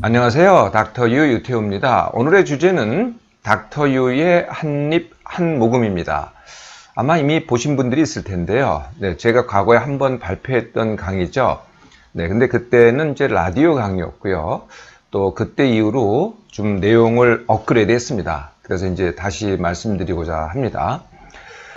안녕하세요. 닥터유 유태우입니다. 오늘의 주제는 닥터유의 한입 한모금입니다. 아마 이미 보신 분들이 있을 텐데요. 네, 제가 과거에 한번 발표했던 강의죠. 네, 근데 그때는 이제 라디오 강의였고요. 또 그때 이후로 좀 내용을 업그레이드 했습니다. 그래서 이제 다시 말씀드리고자 합니다.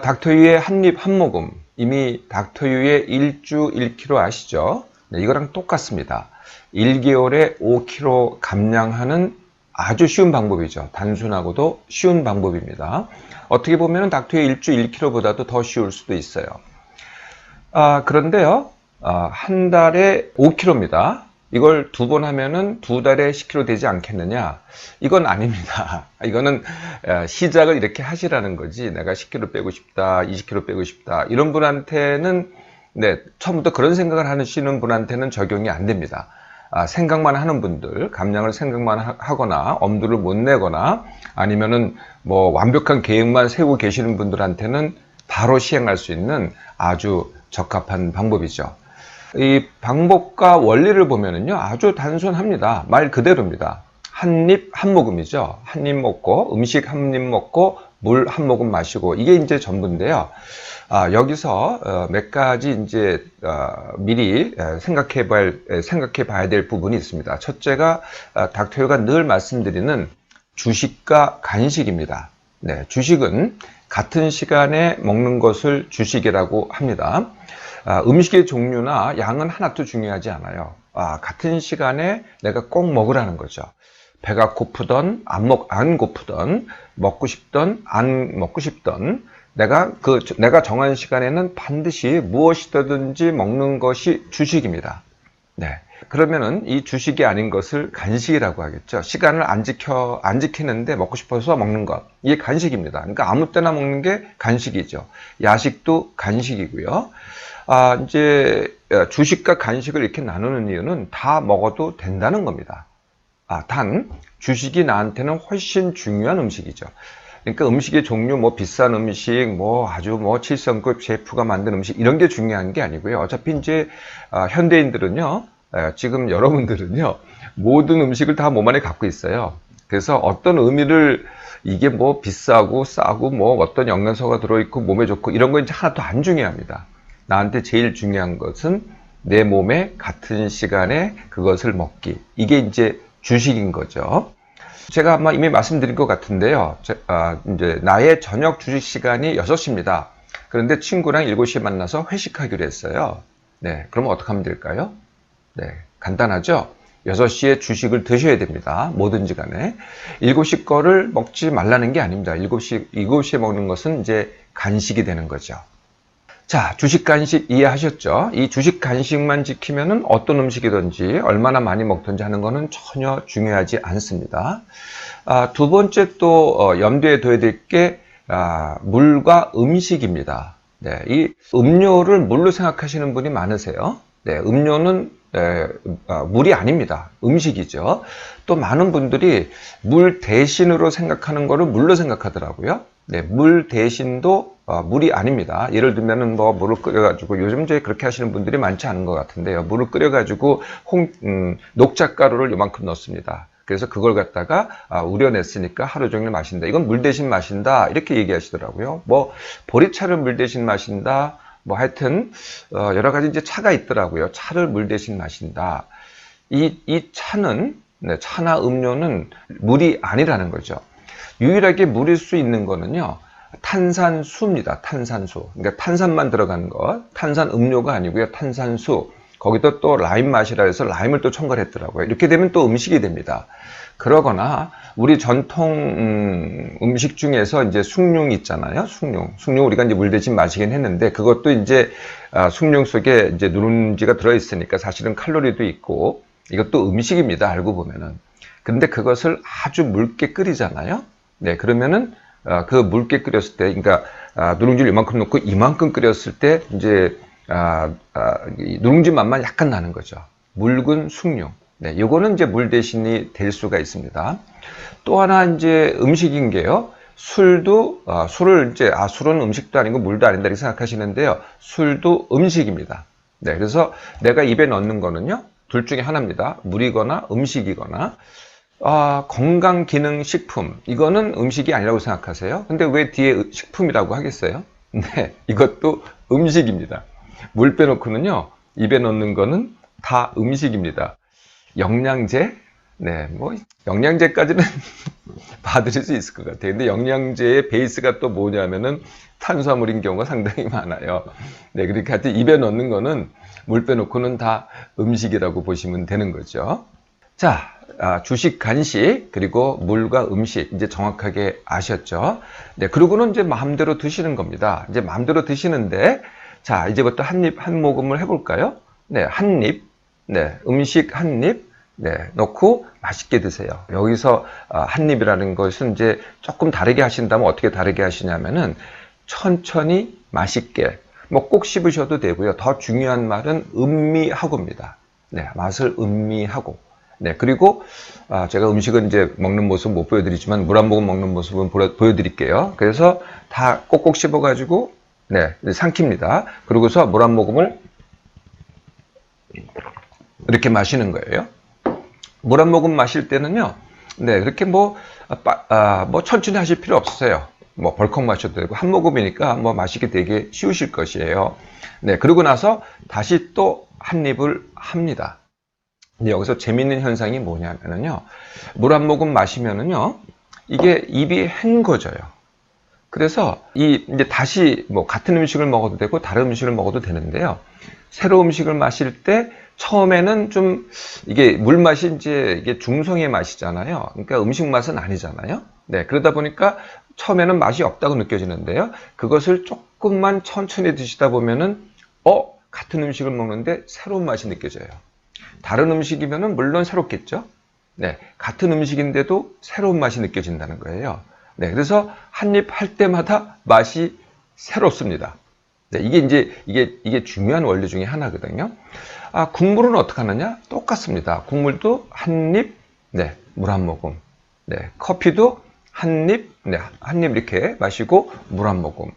닥터유의 한입 한모금. 이미 닥터유의 1주 1kg 아시죠? 네, 이거랑 똑같습니다. 1개월에 5kg 감량하는 아주 쉬운 방법이죠. 단순하고도 쉬운 방법입니다. 어떻게 보면 닥터유의 1주 1kg보다도 더 쉬울 수도 있어요. 그런데요, 한 달에 5kg입니다. 이걸 두 번 하면은 두 달에 10kg 되지 않겠느냐? 이건 아닙니다. 이거는 시작을 이렇게 하시라는 거지. 내가 10kg 빼고 싶다, 20kg 빼고 싶다. 이런 분한테는, 네, 처음부터 그런 생각을 하시는 분한테는 적용이 안 됩니다. 생각만 하는 분들, 감량을 생각만 하거나 엄두를 못 내거나 아니면은 뭐 완벽한 계획만 세우고 계시는 분들한테는 바로 시행할 수 있는 아주 적합한 방법이죠. 이 방법과 원리를 보면은요, 아주 단순합니다. 말 그대로입니다. 한 입 한 모금이죠. 한 입 먹고, 음식 한 입 먹고, 물 한 모금 마시고, 이게 이제 전부인데요. 여기서 몇 가지 이제 미리 생각해 봐야 될 부분이 있습니다. 첫째가 닥터유가 늘 말씀드리는 주식과 간식입니다. 네, 주식은 같은 시간에 먹는 것을 주식이라고 합니다. 음식의 종류나 양은 하나도 중요하지 않아요. 같은 시간에 내가 꼭 먹으라는 거죠. 배가 고프던 안 고프던 먹고 싶던 안 먹고 싶던 내가 정한 시간에는 반드시 무엇이든지 먹는 것이 주식입니다. 네. 그러면은 이 주식이 아닌 것을 간식이라고 하겠죠. 시간을 안 지키는데 먹고 싶어서 먹는 것. 이게 간식입니다. 그러니까 아무 때나 먹는 게 간식이죠. 야식도 간식이고요. 이제 주식과 간식을 이렇게 나누는 이유는 다 먹어도 된다는 겁니다. 단 주식이 나한테는 훨씬 중요한 음식이죠. 그러니까 음식의 종류, 뭐 비싼 음식, 뭐 아주 뭐 7성급 셰프가 만든 음식 이런 게 중요한 게 아니고요. 어차피 이제 현대인들은요, 지금 여러분들은요, 모든 음식을 다 몸 안에 갖고 있어요. 그래서 어떤 의미를 이게 뭐 비싸고 싸고 뭐 어떤 영양소가 들어있고 몸에 좋고 이런 거 이제 하나도 안 중요합니다. 나한테 제일 중요한 것은 내 몸에 같은 시간에 그것을 먹기. 이게 이제 주식인 거죠. 제가 아마 이미 말씀드린 것 같은데요. 이제 나의 저녁 주식 시간이 6시입니다. 그런데 친구랑 7시에 만나서 회식하기로 했어요. 네, 그러면 어떻게 하면 될까요? 네, 간단하죠? 6시에 주식을 드셔야 됩니다. 뭐든지 간에. 7시 거를 먹지 말라는 게 아닙니다. 7시에 먹는 것은 이제 간식이 되는 거죠. 자, 주식 간식 이해하셨죠? 이 주식 간식만 지키면은 어떤 음식이든지 얼마나 많이 먹든지 하는 거는 전혀 중요하지 않습니다. 두 번째 또 염두에 둬야 될 게 물과 음식입니다. 네, 이 음료를 물로 생각하시는 분이 많으세요. 네, 음료는 물이 아닙니다. 음식이죠. 또 많은 분들이 물 대신으로 생각하는 거를 물로 생각하더라고요. 네, 물 대신도 물이 아닙니다. 예를 들면은 뭐 물을 끓여가지고 요즘 이제 그렇게 하시는 분들이 많지 않은 것 같은데요. 물을 끓여가지고 녹차가루를 요만큼 넣습니다. 그래서 그걸 갖다가 우려냈으니까 하루 종일 마신다. 이건 물 대신 마신다. 이렇게 얘기하시더라고요. 뭐 보리차를 물 대신 마신다. 뭐 하여튼 여러 가지 이제 차가 있더라고요. 차를 물 대신 마신다. 이 차는 차나 음료는 물이 아니라는 거죠. 유일하게 물일 수 있는 거는요, 탄산수입니다. 탄산수. 그러니까 탄산만 들어간 것. 탄산 음료가 아니고요. 탄산수. 거기도 또 라임 맛이라 해서 라임을 또 첨가를 했더라고요. 이렇게 되면 또 음식이 됩니다. 그러거나 우리 전통 음식 중에서 이제 숭늉 있잖아요. 숭늉 우리가 이제 물 대신 마시긴 했는데 그것도 이제 숭늉 속에 이제 누룽지가 들어 있으니까 사실은 칼로리도 있고 이것도 음식입니다. 알고 보면은. 근데 그것을 아주 넓게 끓이잖아요. 네, 그러면은 그 묽게 끓였을 때, 그러니까 누룽지를 이만큼 넣고 이만큼 끓였을 때 이제 누룽지 맛만 약간 나는 거죠. 묽은 숭늉. 네, 요거는 이제 물 대신이 될 수가 있습니다. 또 하나 이제 음식인 게요. 술을 이제 술은 음식도 아니고 물도 아닌다 이렇게 생각하시는데요. 술도 음식입니다. 네, 그래서 내가 입에 넣는 거는요. 둘 중에 하나입니다. 물이거나 음식이거나. 건강기능식품, 이거는 음식이 아니라고 생각하세요? 근데 왜 뒤에 식품이라고 하겠어요? 네, 이것도 음식입니다. 물 빼놓고는요, 입에 넣는 거는 다 음식입니다. 영양제? 네, 뭐 영양제까지는 봐드릴 수 있을 것 같아요. 근데 영양제의 베이스가 또 뭐냐면은 탄수화물인 경우가 상당히 많아요. 네, 그렇게 하여튼 입에 넣는 거는 물 빼놓고는 다 음식이라고 보시면 되는 거죠. 자, 주식, 간식, 그리고 물과 음식, 이제 정확하게 아셨죠? 네, 그러고는 이제 마음대로 드시는 겁니다. 이제 마음대로 드시는데, 자, 이제부터 한 입, 한 모금을 해볼까요? 네, 한 입, 네, 음식 한 입, 네, 넣고 맛있게 드세요. 여기서 한 입이라는 것은 이제 조금 다르게 하신다면 어떻게 다르게 하시냐면은 천천히 맛있게, 뭐 꼭 씹으셔도 되고요. 더 중요한 말은 음미하고입니다. 네, 맛을 음미하고. 네, 그리고 제가 음식은 이제 먹는 모습 못 보여드리지만 물 한 모금 먹는 모습은 보여드릴게요. 그래서 다 꼭꼭 씹어가지고 네, 삼킵니다. 그러고서 물 한 모금을 이렇게 마시는 거예요. 물 한 모금 마실 때는요, 네, 그렇게 뭐 천천히 하실 필요 없어요. 뭐 벌컥 마셔도 되고 한 모금이니까 뭐 마시기 되게 쉬우실 것이에요. 네, 그러고 나서 다시 또 한 입을 합니다. 근데 여기서 재밌는 현상이 뭐냐면요, 물 한 모금 마시면은요, 이게 입이 헹궈져요. 그래서 이제 다시 뭐 같은 음식을 먹어도 되고 다른 음식을 먹어도 되는데요. 새로운 음식을 마실 때 처음에는 좀 이게 물 맛이 이게 중성의 맛이잖아요. 그러니까 음식 맛은 아니잖아요. 네, 그러다 보니까 처음에는 맛이 없다고 느껴지는데요. 그것을 조금만 천천히 드시다 보면은 같은 음식을 먹는데 새로운 맛이 느껴져요. 다른 음식이면은 물론 새롭겠죠. 네, 같은 음식인데도 새로운 맛이 느껴진다는 거예요. 네, 그래서 한 입 할 때마다 맛이 새롭습니다. 네, 이게 중요한 원리 중에 하나거든요. 국물은 어떻게 하느냐? 똑같습니다. 국물도 한 입, 네, 물 한 모금. 네, 커피도 한 입, 네, 한 입 이렇게 마시고 물 한 모금.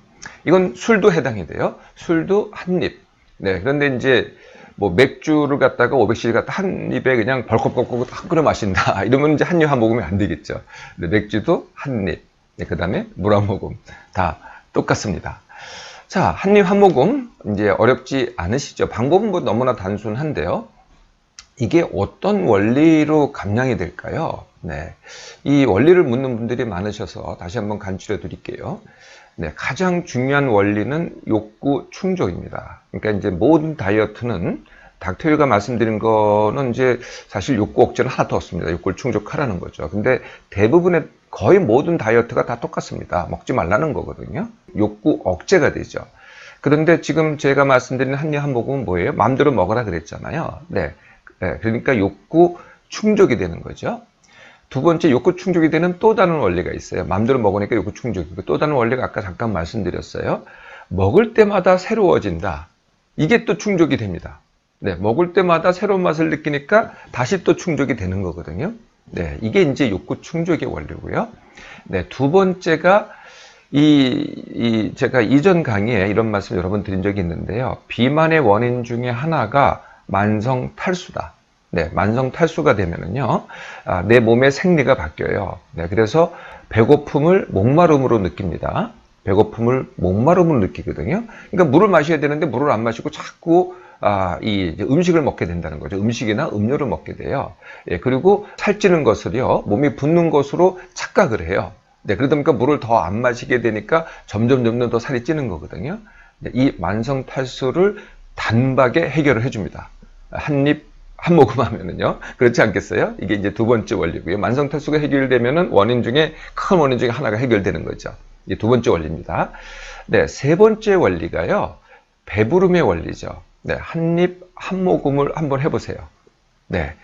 이건 술도 해당이 돼요. 술도 한 입. 네, 그런데 이제 뭐 맥주를 갖다가 500cc 갖다 한 입에 그냥 벌컥벌컥 한 그릇 마신다. 이러면 이제 한 입 한 모금이 안 되겠죠. 근데 맥주도 한 입. 네, 그 다음에 물 한 모금. 다 똑같습니다. 자, 한 입 한 모금. 이제 어렵지 않으시죠? 방법은 뭐 너무나 단순한데요. 이게 어떤 원리로 감량이 될까요? 네. 이 원리를 묻는 분들이 많으셔서 다시 한번 간추려 드릴게요. 네, 가장 중요한 원리는 욕구 충족입니다. 그러니까 이제 모든 다이어트는 닥터일가 말씀드린 거는 이제 사실 욕구 억제는 하나도 없습니다. 욕구를 충족하라는 거죠. 근데 대부분의 거의 모든 다이어트가 다 똑같습니다. 먹지 말라는 거거든요. 욕구 억제가 되죠. 그런데 지금 제가 말씀드린 한 입 한 모금은 뭐예요? 마음대로 먹으라 그랬잖아요. 네. 네, 그러니까 욕구 충족이 되는 거죠. 두 번째, 욕구 충족이 되는 또 다른 원리가 있어요. 마음대로 먹으니까 욕구 충족이고, 또 다른 원리가 아까 잠깐 말씀드렸어요. 먹을 때마다 새로워진다. 이게 또 충족이 됩니다. 네, 먹을 때마다 새로운 맛을 느끼니까 다시 또 충족이 되는 거거든요. 네, 이게 이제 욕구 충족의 원리고요. 네, 두 번째가 제가 이전 강의에 이런 말씀 여러 번 드린 적이 있는데요. 비만의 원인 중에 하나가 만성 탈수다. 네, 만성 탈수가 되면은요, 내 몸의 생리가 바뀌어요. 네, 그래서 배고픔을 목마름으로 느낍니다. 배고픔을 목마름으로 느끼거든요. 그러니까 물을 마셔야 되는데 물을 안 마시고 자꾸 음식을 먹게 된다는 거죠. 음식이나 음료를 먹게 돼요. 예, 그리고 살찌는 것을요, 몸이 붓는 것으로 착각을 해요. 네, 그러다 보니까 물을 더 안 마시게 되니까 점점 더 살이 찌는 거거든요. 네, 이 만성 탈수를 단박에 해결을 해줍니다. 한 입, 한 모금 하면은요. 그렇지 않겠어요? 이게 이제 두 번째 원리고요. 만성 탈수가 해결되면은 큰 원인 중에 하나가 해결되는 거죠. 이게 두 번째 원리입니다. 네, 세 번째 원리가요. 배부름의 원리죠. 네, 한 입, 한 모금을 한번 해보세요. 네.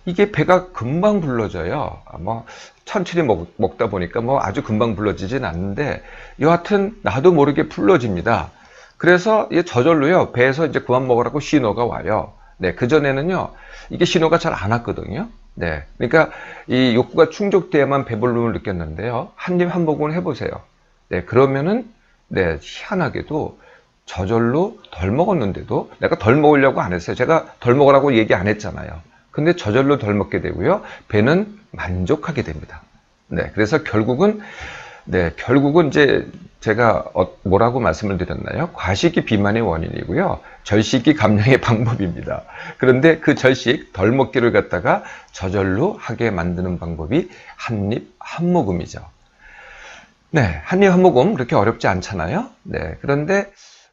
이게 배가 금방 불러져요. 뭐, 천천히 먹다 보니까 뭐 아주 금방 불러지진 않는데, 여하튼 나도 모르게 불러집니다. 그래서 저절로요, 배에서 이제 그만 먹으라고 신호가 와요. 네, 그전에는요, 이게 신호가 잘 안 왔거든요. 네. 그러니까 이 욕구가 충족돼야만 배불름을 느꼈는데요. 한 입 한 모금을 해보세요. 네, 그러면은, 네, 희한하게도 저절로 덜 먹었는데도 내가 덜 먹으려고 안 했어요. 제가 덜 먹으라고 얘기 안 했잖아요. 근데 저절로 덜 먹게 되고요. 배는 만족하게 됩니다. 네, 그래서 결국은 이제 제가 뭐라고 말씀을 드렸나요? 과식이 비만의 원인이고요. 절식이 감량의 방법입니다. 그런데 그 절식, 덜 먹기를 갖다가 저절로 하게 만드는 방법이 한입 한 모금이죠. 네, 한입 한 모금 그렇게 어렵지 않잖아요. 네, 그런데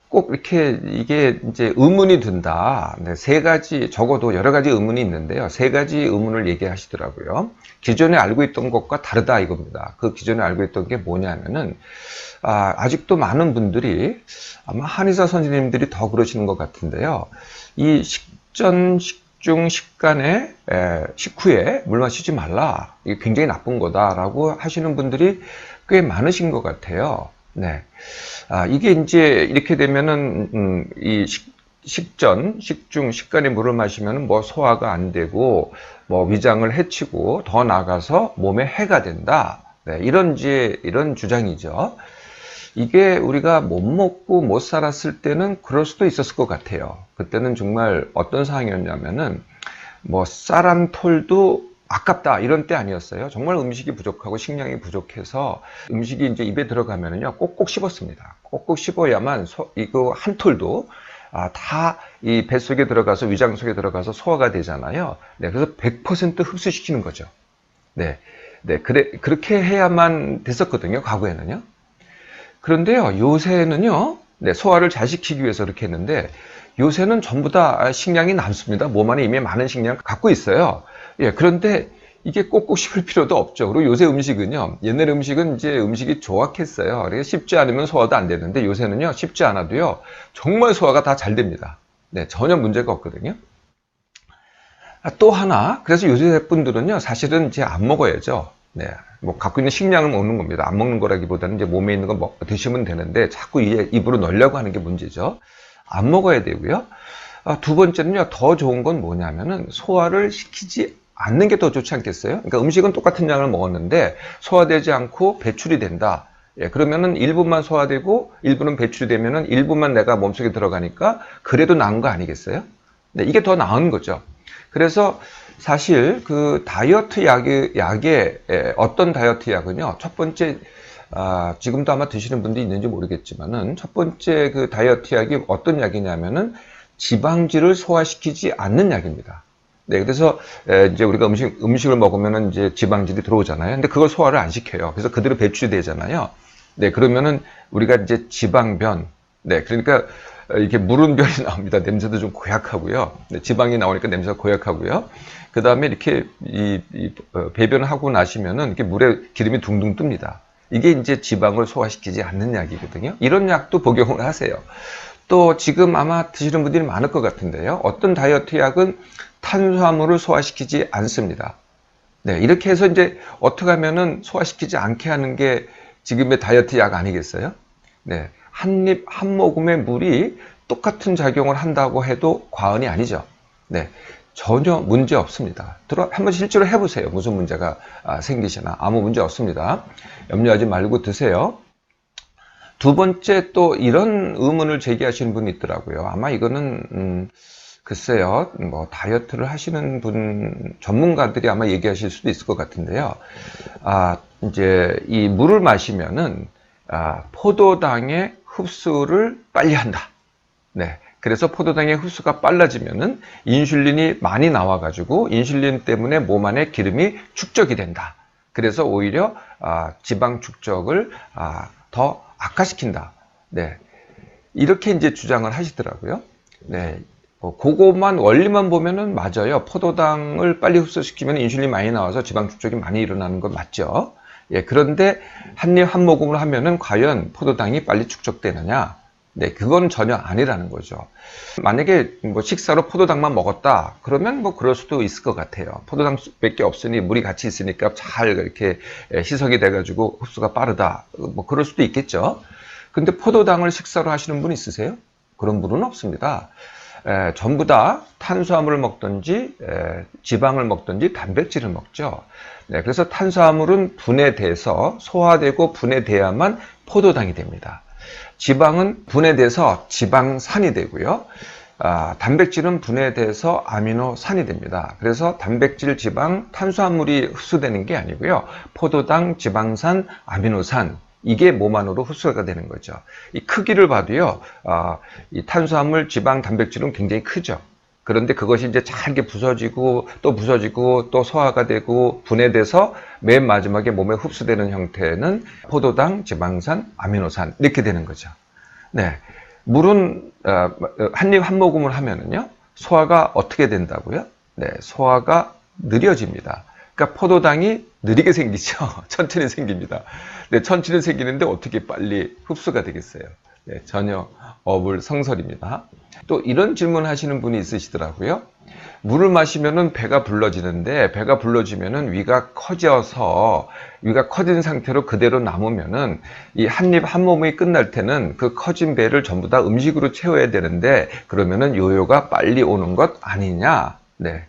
꼭 이렇게 이게 이제 의문이 든다. 네, 세 가지, 적어도 여러 가지 의문이 있는데요. 세 가지 의문을 얘기하시더라고요. 기존에 알고 있던 것과 다르다 이겁니다. 그 기존에 알고 있던 게 뭐냐면은, 아직도 많은 분들이 아마 한의사 선생님들이 더 그러시는 것 같은데요. 이 식전, 식중, 식간에, 식후에 물 마시지 말라. 이게 굉장히 나쁜 거다라고 하시는 분들이 꽤 많으신 것 같아요. 네. 이게 이제 이렇게 되면은, 이 식전, 식중, 식간에 물을 마시면 뭐 소화가 안 되고, 뭐 위장을 해치고, 더 나아가서 몸에 해가 된다. 네, 이런 주장이죠. 이게 우리가 못 먹고 못 살았을 때는 그럴 수도 있었을 것 같아요. 그때는 정말 어떤 상황이었냐면은, 뭐 쌀 한 톨도 아깝다 이런 때 아니었어요. 정말 음식이 부족하고 식량이 부족해서 음식이 이제 입에 들어가면은요 꼭꼭 씹었습니다. 꼭꼭 씹어야만 이거 한 톨도 다 이 뱃속에 들어가서 위장 속에 들어가서 소화가 되잖아요. 네, 그래서 100% 흡수시키는 거죠. 네, 그렇게 해야만 됐었거든요. 과거에는요. 그런데요, 요새는요, 네, 소화를 잘 시키기 위해서 그렇게 했는데 요새는 전부 다 식량이 남습니다. 몸 안에 이미 많은 식량을 갖고 있어요. 예, 그런데 이게 꼭꼭 씹을 필요도 없죠. 그리고 요새 음식은요, 옛날 음식은 이제 음식이 조악했어요. 그래서 씹지 않으면 소화도 안 되는데 요새는요, 씹지 않아도요, 정말 소화가 다 잘 됩니다. 네, 전혀 문제가 없거든요. 또 하나, 그래서 요새 분들은요, 사실은 이제 안 먹어야죠. 네, 뭐 갖고 있는 식량을 먹는 겁니다. 안 먹는 거라기보다는 이제 몸에 있는 거 드시면 되는데 자꾸 입으로 넣으려고 하는 게 문제죠. 안 먹어야 되고요. 두 번째는요, 더 좋은 건 뭐냐면은 소화를 시키지 않는 게 더 좋지 않겠어요? 그러니까 음식은 똑같은 양을 먹었는데 소화되지 않고 배출이 된다. 예, 그러면은 일부만 소화되고 일부는 배출이 되면은 일부만 내가 몸속에 들어가니까 그래도 나은 거 아니겠어요? 네, 이게 더 나은 거죠. 그래서 사실 그 다이어트 약의 어떤 다이어트 약은요, 첫 번째 지금도 아마 드시는 분들이 있는지 모르겠지만은 첫 번째 그 다이어트 약이 어떤 약이냐면은 지방질을 소화시키지 않는 약입니다. 네, 그래서 이제 우리가 음식을 먹으면은 이제 지방질이 들어오잖아요. 근데 그걸 소화를 안 시켜요. 그래서 그대로 배출이 되잖아요. 네, 그러면은 우리가 이제 지방변, 네, 그러니까 이렇게 무른 변이 나옵니다. 냄새도 좀 고약하고요. 네, 지방이 나오니까 냄새가 고약하고요. 그 다음에 이렇게 배변을 하고 나시면은 이렇게 물에 기름이 둥둥 뜹니다. 이게 이제 지방을 소화시키지 않는 약이거든요. 이런 약도 복용을 하세요. 또 지금 아마 드시는 분들이 많을 것 같은데요. 어떤 다이어트 약은 탄수화물을 소화시키지 않습니다. 네, 이렇게 해서 이제 어떻게 하면은 소화시키지 않게 하는 게 지금의 다이어트 약 아니겠어요? 네, 한 입, 한 모금의 물이 똑같은 작용을 한다고 해도 과언이 아니죠. 네, 전혀 문제 없습니다. 한번 실제로 해보세요. 무슨 문제가 생기시나. 아무 문제 없습니다. 염려하지 말고 드세요. 두 번째 또 이런 의문을 제기하시는 분이 있더라고요. 아마 이거는 글쎄요, 뭐 다이어트를 하시는 분 전문가들이 아마 얘기하실 수도 있을 것 같은데요. 이제 이 물을 마시면은 포도당의 흡수를 빨리 한다. 네. 그래서 포도당의 흡수가 빨라지면은 인슐린이 많이 나와가지고 인슐린 때문에 몸 안에 기름이 축적이 된다. 그래서 오히려 지방 축적을 더 악화시킨다. 네. 이렇게 이제 주장을 하시더라고요. 네. 그것만 원리만 보면은 맞아요. 포도당을 빨리 흡수시키면 인슐린이 많이 나와서 지방 축적이 많이 일어나는 건 맞죠. 예. 그런데 한 입 한 모금을 하면은 과연 포도당이 빨리 축적되느냐? 네, 그건 전혀 아니라는 거죠. 만약에 뭐 식사로 포도당만 먹었다, 그러면 뭐 그럴 수도 있을 것 같아요. 포도당 밖에 없으니 물이 같이 있으니까 잘 이렇게 희석이 돼가지고 흡수가 빠르다. 뭐 그럴 수도 있겠죠. 근데 포도당을 식사로 하시는 분 있으세요? 그런 분은 없습니다. 전부 다 탄수화물을 먹든지 지방을 먹든지 단백질을 먹죠. 네, 그래서 탄수화물은 분해돼서 소화되고 분해돼야만 포도당이 됩니다. 지방은 분해돼서 지방산이 되고요. 단백질은 분해돼서 아미노산이 됩니다. 그래서 단백질, 지방, 탄수화물이 흡수되는 게 아니고요. 포도당, 지방산, 아미노산, 이게 몸 안으로 흡수가 되는 거죠. 이 크기를 봐도요, 이 탄수화물, 지방, 단백질은 굉장히 크죠. 그런데 그것이 이제 잘게 부서지고 또 소화가 되고 분해돼서 맨 마지막에 몸에 흡수되는 형태는 포도당, 지방산, 아미노산 이렇게 되는 거죠. 네. 물은 한 입 한 모금을 하면은요, 소화가 어떻게 된다고요? 네, 소화가 느려집니다. 그러니까 포도당이 느리게 생기죠. 천천히 생깁니다. 네, 천천히 생기는데 어떻게 빨리 흡수가 되겠어요? 네, 전혀 어불성설입니다. 또 이런 질문 하시는 분이 있으시더라고요. 물을 마시면은 배가 불러지는데, 배가 불러지면은 위가 커져서, 위가 커진 상태로 그대로 남으면은 이 한 입 한 모금이 끝날 때는 그 커진 배를 전부 다 음식으로 채워야 되는데, 그러면은 요요가 빨리 오는 것 아니냐? 네.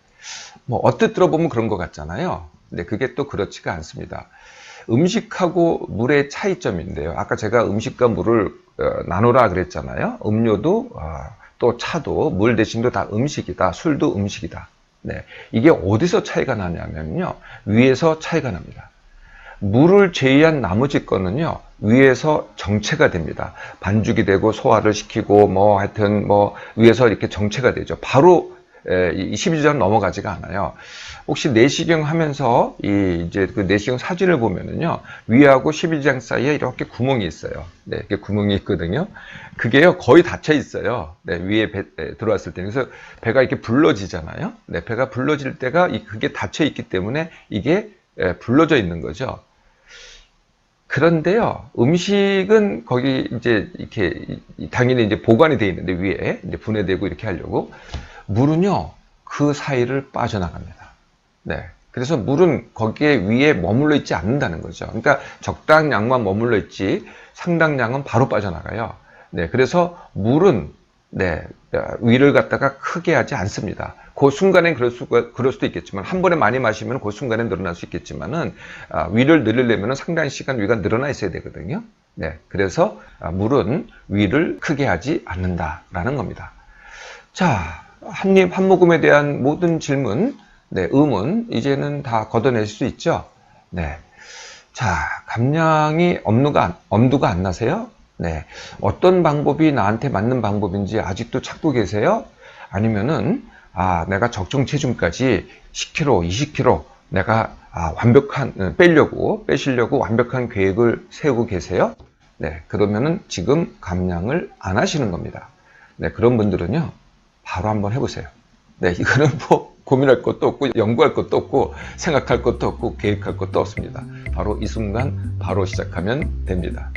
뭐 얼핏 들어보면 그런 것 같잖아요. 근데 그게 또 그렇지가 않습니다. 음식하고 물의 차이점인데요. 아까 제가 음식과 물을 나누라 그랬잖아요. 음료도 또 차도 물 대신도 다 음식이다. 술도 음식이다. 네. 이게 어디서 차이가 나냐면요. 위에서 차이가 납니다. 물을 제외한 나머지 거는요. 위에서 정체가 됩니다. 반죽이 되고 소화를 시키고 뭐 하여튼 뭐 위에서 이렇게 정체가 되죠. 바로 이 12장 넘어가지가 않아요. 혹시 내시경 하면서 이제 그 내시경 사진을 보면은요, 위하고 12장 사이에 이렇게 구멍이 있어요. 네, 이렇게 구멍이 있거든요. 그게요, 거의 닫혀 있어요. 네, 위에 들어왔을 때. 그래서 배가 이렇게 불러지잖아요. 네, 배가 불러질 때가 그게 닫혀 있기 때문에 이게 불러져 있는 거죠. 그런데요, 음식은 거기 이제 이렇게 당연히 이제 보관이 되어 있는데 위에 이제 분해되고 이렇게 하려고. 물은요, 그 사이를 빠져나갑니다. 네. 그래서 물은 거기에 위에 머물러 있지 않는다는 거죠. 그러니까 적당량만 머물러 있지 상당량은 바로 빠져나가요. 네. 그래서 물은, 네, 위를 갖다가 크게 하지 않습니다. 그 순간엔 그럴 수도 있겠지만, 한 번에 많이 마시면 그 순간에 늘어날 수 있겠지만은, 위를 늘리려면 상당히 시간 위가 늘어나 있어야 되거든요. 네. 그래서 물은 위를 크게 하지 않는다라는 겁니다. 자, 한 입 한 모금에 대한 모든 질문, 네, 의문, 이제는 다 걷어낼 수 있죠? 네. 자, 감량이 엄두가 안 나세요? 네. 어떤 방법이 나한테 맞는 방법인지 아직도 찾고 계세요? 아니면은, 내가 적정 체중까지 10kg, 20kg, 내가 빼시려고 완벽한 계획을 세우고 계세요? 네. 그러면은 지금 감량을 안 하시는 겁니다. 네. 그런 분들은요, 바로 한번 해보세요. 네, 이거는 뭐 고민할 것도 없고 연구할 것도 없고 생각할 것도 없고 계획할 것도 없습니다. 바로 이 순간 바로 시작하면 됩니다.